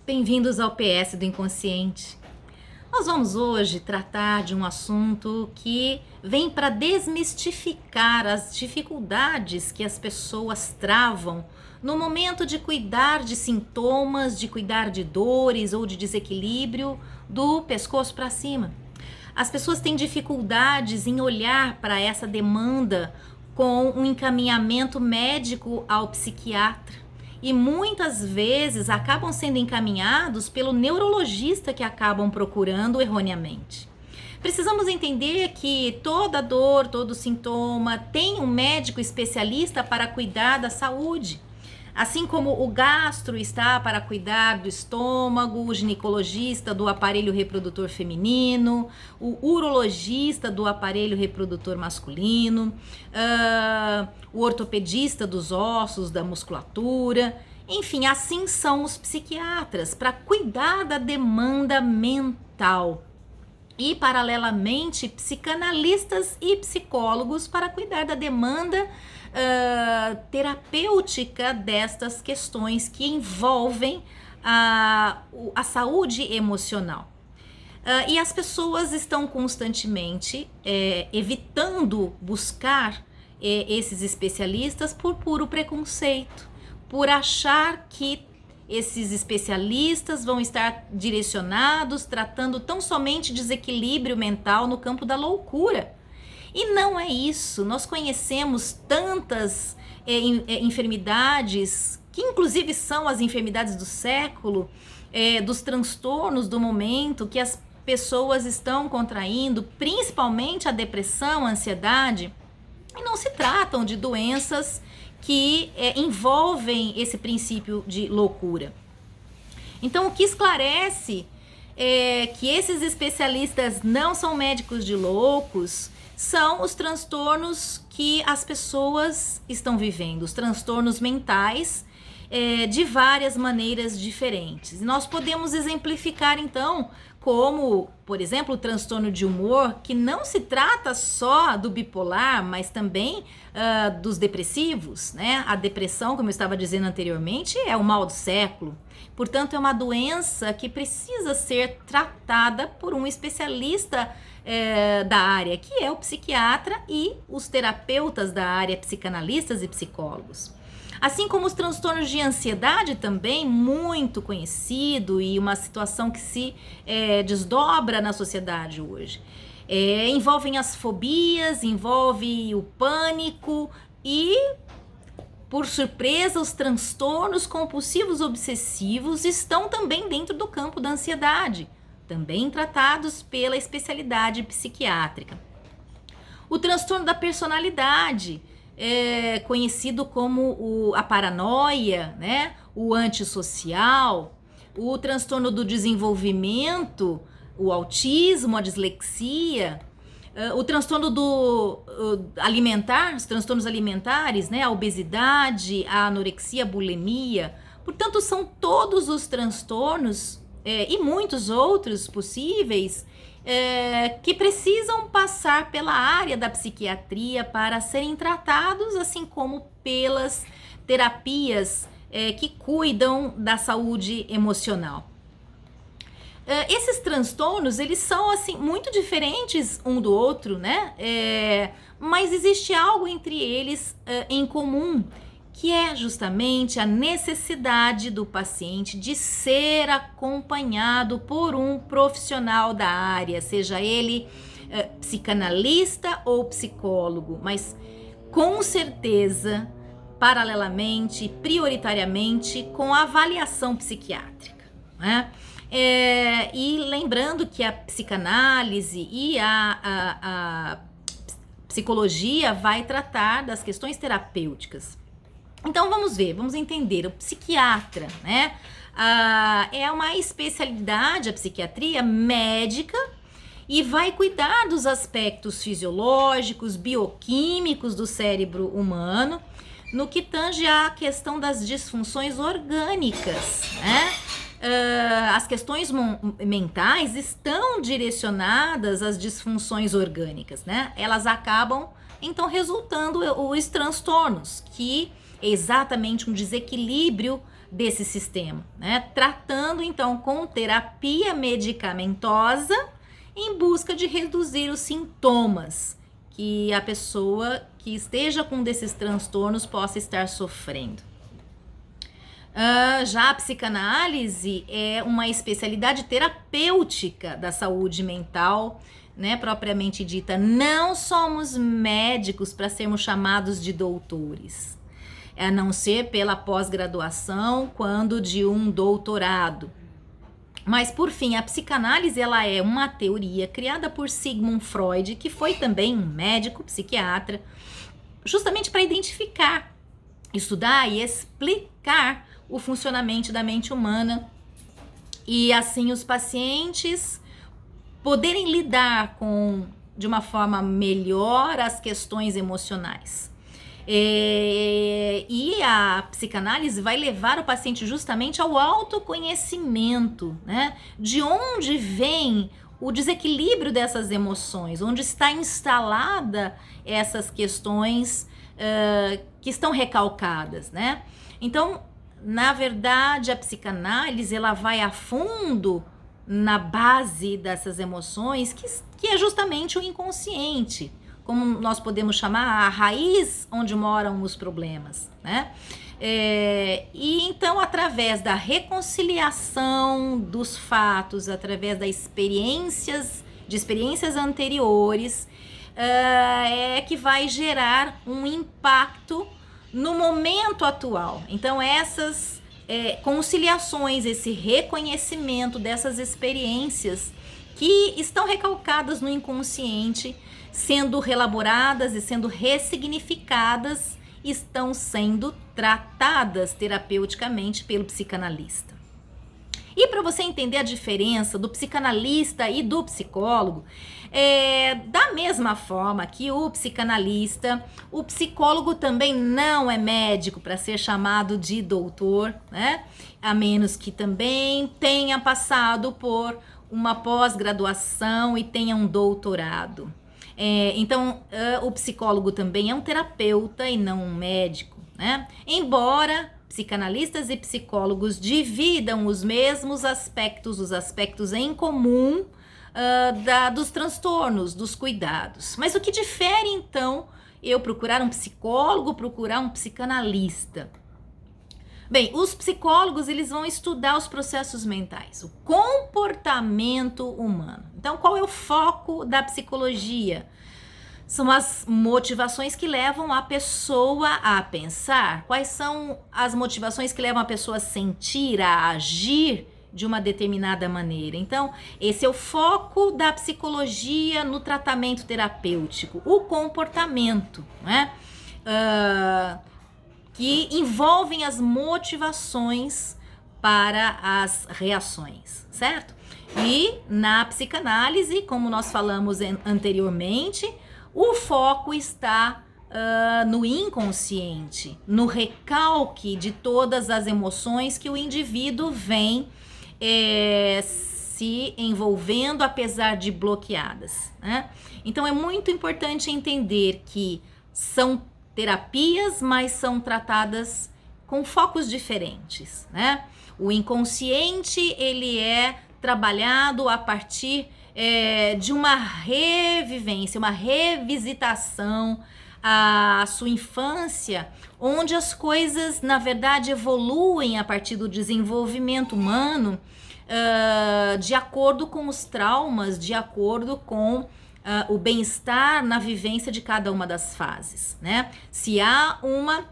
Bem-vindos ao PS do Inconsciente. Nós vamos hoje tratar de um assunto que vem para desmistificar as dificuldades que as pessoas travam no momento de cuidar de sintomas, de cuidar de dores ou de desequilíbrio do pescoço para cima. As pessoas têm dificuldades em olhar para essa demanda com um encaminhamento médico ao psiquiatra. E muitas vezes acabam sendo encaminhados pelo neurologista que acabam procurando erroneamente. Precisamos entender que toda dor, todo sintoma tem um médico especialista para cuidar da saúde. Assim como o gastro está para cuidar do estômago, o ginecologista do aparelho reprodutor feminino, o urologista do aparelho reprodutor masculino, o ortopedista dos ossos, da musculatura, enfim, assim são os psiquiatras para cuidar da demanda mental. E, paralelamente, psicanalistas e psicólogos para cuidar da demanda terapêutica destas questões que envolvem a saúde emocional. E as pessoas estão constantemente evitando buscar esses especialistas por puro preconceito, por achar que esses especialistas vão estar direcionados, tratando tão somente desequilíbrio mental no campo da loucura. E não é isso. Nós conhecemos tantas enfermidades, que inclusive são as enfermidades do século, dos transtornos do momento que as pessoas estão contraindo, principalmente a depressão, a ansiedade, e não se tratam de doenças que envolvem esse princípio de loucura. Então, o que esclarece é que esses especialistas não são médicos de loucos, são os transtornos que as pessoas estão vivendo, os transtornos mentais de várias maneiras diferentes. E nós podemos exemplificar, então, como, por exemplo, o transtorno de humor, que não se trata só do bipolar, mas também dos depressivos, né? A depressão, como eu estava dizendo anteriormente, é o mal do século. Portanto, é uma doença que precisa ser tratada por um especialista da área, que é o psiquiatra e os terapeutas da área, psicanalistas e psicólogos. Assim como os transtornos de ansiedade também, muito conhecido e uma situação que se desdobra na sociedade hoje. Envolvem as fobias, envolve o pânico e, por surpresa, os transtornos compulsivos obsessivos estão também dentro do campo da ansiedade, também tratados pela especialidade psiquiátrica. O transtorno da personalidade, conhecido como a paranoia, né? O antissocial, o transtorno do desenvolvimento, o autismo, a dislexia, o transtorno alimentar, os transtornos alimentares, né? A obesidade, a anorexia, a bulimia. Portanto, são todos os transtornos e muitos outros possíveis que precisam passar pela área da psiquiatria para serem tratados, assim como pelas terapias que cuidam da saúde emocional. Esses transtornos, eles são assim muito diferentes um do outro, né? Mas existe algo entre eles em comum, que é justamente a necessidade do paciente de ser acompanhado por um profissional da área, seja ele psicanalista ou psicólogo, mas com certeza, paralelamente, prioritariamente, com a avaliação psiquiátrica, né? E lembrando que a psicanálise e a psicologia vai tratar das questões terapêuticas. Então vamos entender, o psiquiatra, né? É uma especialidade, a psiquiatria médica, e vai cuidar dos aspectos fisiológicos, bioquímicos do cérebro humano, no que tange à questão das disfunções orgânicas, né? As questões mentais estão direcionadas às disfunções orgânicas, né? Elas acabam, então, resultando os transtornos, que é exatamente um desequilíbrio desse sistema, né? Tratando então com terapia medicamentosa em busca de reduzir os sintomas que a pessoa que esteja com desses transtornos possa estar sofrendo. Já a psicanálise é uma especialidade terapêutica da saúde mental, né, propriamente dita. Não somos médicos para sermos chamados de doutores, a não ser pela pós-graduação, quando de um doutorado. Mas, por fim, a psicanálise ela é uma teoria criada por Sigmund Freud, que foi também um médico psiquiatra, justamente para identificar, estudar e explicar o funcionamento da mente humana e assim os pacientes poderem lidar de uma forma melhor as questões emocionais. E a psicanálise vai levar o paciente justamente ao autoconhecimento, né? De onde vem o desequilíbrio dessas emoções, onde está instalada essas questões que estão recalcadas, né? Então, na verdade, a psicanálise ela vai a fundo na base dessas emoções, que é justamente o inconsciente, como nós podemos chamar a raiz onde moram os problemas, né? E então, através da reconciliação dos fatos, através de experiências anteriores, é que vai gerar um impacto no momento atual. Então, essas conciliações, esse reconhecimento dessas experiências que estão recalcadas no inconsciente, sendo reelaboradas e sendo ressignificadas, estão sendo tratadas terapeuticamente pelo psicanalista. E para você entender a diferença do psicanalista e do psicólogo, da mesma forma que o psicanalista, o psicólogo também não é médico para ser chamado de doutor, né? A menos que também tenha passado por uma pós-graduação e tenha um doutorado. Então, o psicólogo também é um terapeuta e não um médico, né? Embora psicanalistas e psicólogos dividam os mesmos aspectos, os aspectos em comum dos transtornos, dos cuidados. Mas o que difere, então, eu procurar um psicólogo, procurar um psicanalista? Bem, os psicólogos, eles vão estudar os processos mentais, o comportamento humano. Então, qual é o foco da psicologia? São as motivações que levam a pessoa a pensar. Quais são as motivações que levam a pessoa a sentir, a agir de uma determinada maneira? Então, esse é o foco da psicologia no tratamento terapêutico, o comportamento, né? Que envolvem as motivações para as reações, certo? E na psicanálise, como nós falamos anteriormente, o foco está no inconsciente, no recalque de todas as emoções que o indivíduo vem se envolvendo, apesar de bloqueadas, né? Então é muito importante entender que são terapias, mas são tratadas com focos diferentes, né? O inconsciente, ele é trabalhado a partir de uma revivência, uma revisitação à sua infância, onde as coisas, na verdade, evoluem a partir do desenvolvimento humano, de acordo com os traumas, de acordo com o bem-estar na vivência de cada uma das fases, né? Se há uma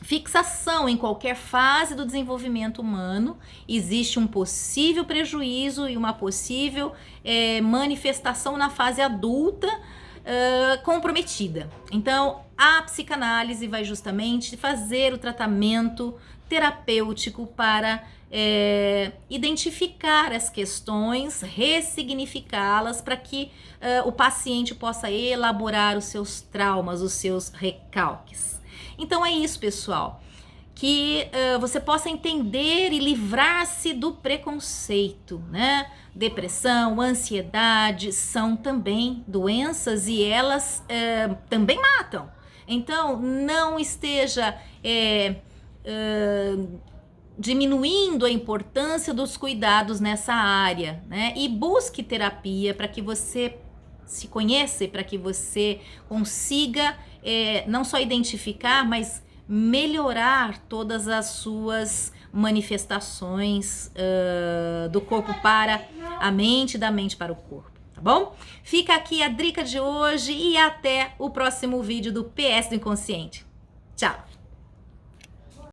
fixação em qualquer fase do desenvolvimento humano, existe um possível prejuízo e uma possível manifestação na fase adulta comprometida. Então, a psicanálise vai justamente fazer o tratamento terapêutico para identificar as questões, ressignificá-las para que o paciente possa elaborar os seus traumas, os seus recalques. Então é isso, pessoal, que você possa entender e livrar-se do preconceito, né? Depressão, ansiedade são também doenças e elas também matam. Então não esteja diminuindo a importância dos cuidados nessa área, né? E busque terapia para que você se conheça e para que você consiga não só identificar, mas melhorar todas as suas manifestações do corpo para a mente, da mente para o corpo, tá bom? Fica aqui a dica de hoje e até o próximo vídeo do PS do Inconsciente. Tchau!